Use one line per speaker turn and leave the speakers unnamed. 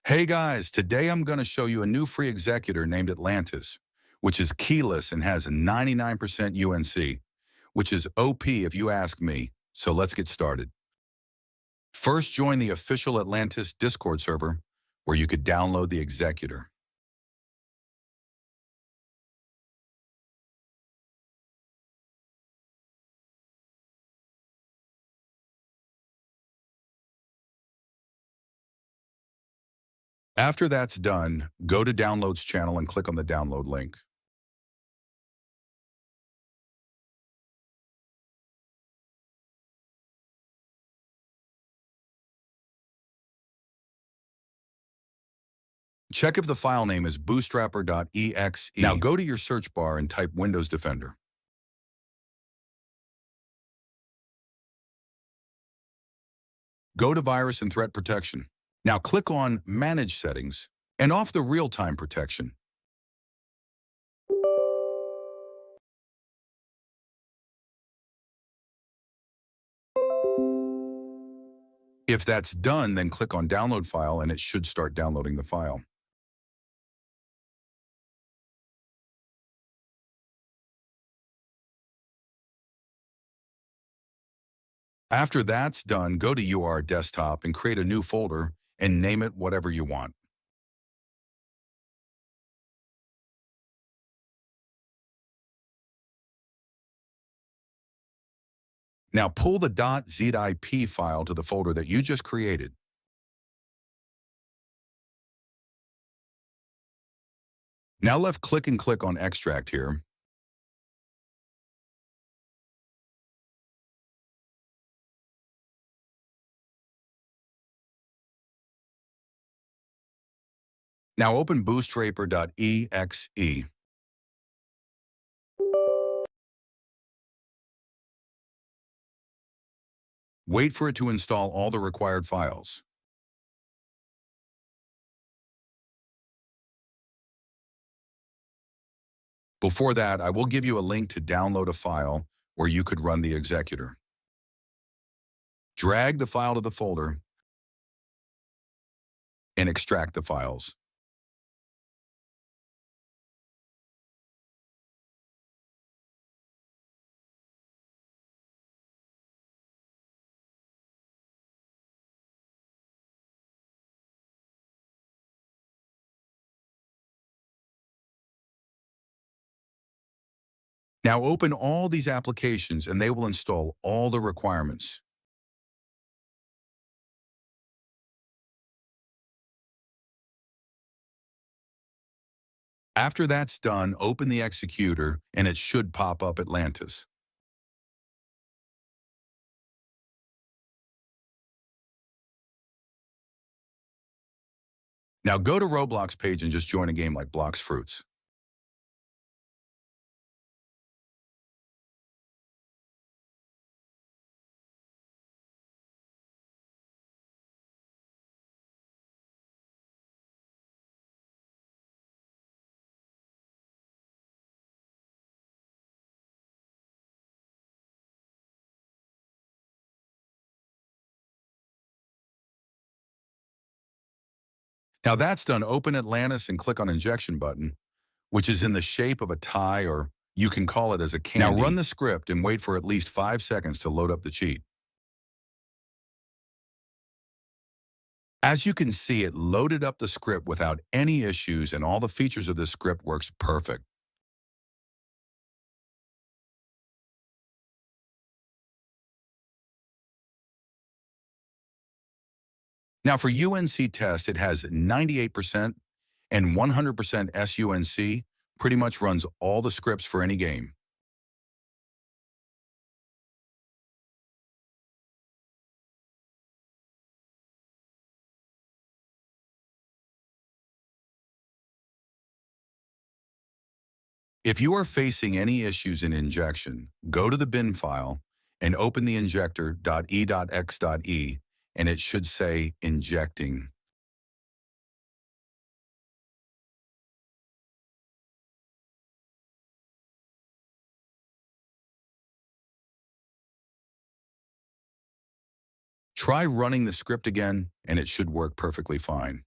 Hey guys, today I'm going to show you a new free executor named Atlantis, which is keyless and has a 99% UNC, which is OP if you ask me. So let's get started. First, join the official Atlantis Discord server where you could download the executor. After that's done, go to Downloads channel and click on the download link. Check if the file name is bootstrapper.exe. Now go to your search bar and type Windows Defender. Go to Virus and Threat Protection. Now click on Manage Settings and off the real-time protection. If that's done, then click on Download File and it should start downloading the file. After that's done, go to UR Desktop and create a new folder and name it whatever you want. Now pull the .zip file to the folder that you just created. Now left-click and click on Extract here. Now open bootstrapper.exe. Wait for it to install all the required files. Before that, I will give you a link to download a file where you could run the executor. Drag the file to the folder and extract the files. Now open all these applications and they will install all the requirements. After that's done, open the executor and it should pop up Atlantis. Now go to Roblox page and just join a game like Blocks Fruits. Now that's done, open Atlantis and click on Injection button, which is in the shape of a tie, or you can call it as a candy. Now run the script and wait for at least 5 seconds to load up the cheat. As you can see, it loaded up the script without any issues and all the features of this script works perfect. Now for UNC test, it has 98% and 100% SUNC, pretty much runs all the scripts for any game. If you are facing any issues in injection, go to the bin file and open the injector.e.x.e and it should say injecting. Try running the script again and it should work perfectly fine.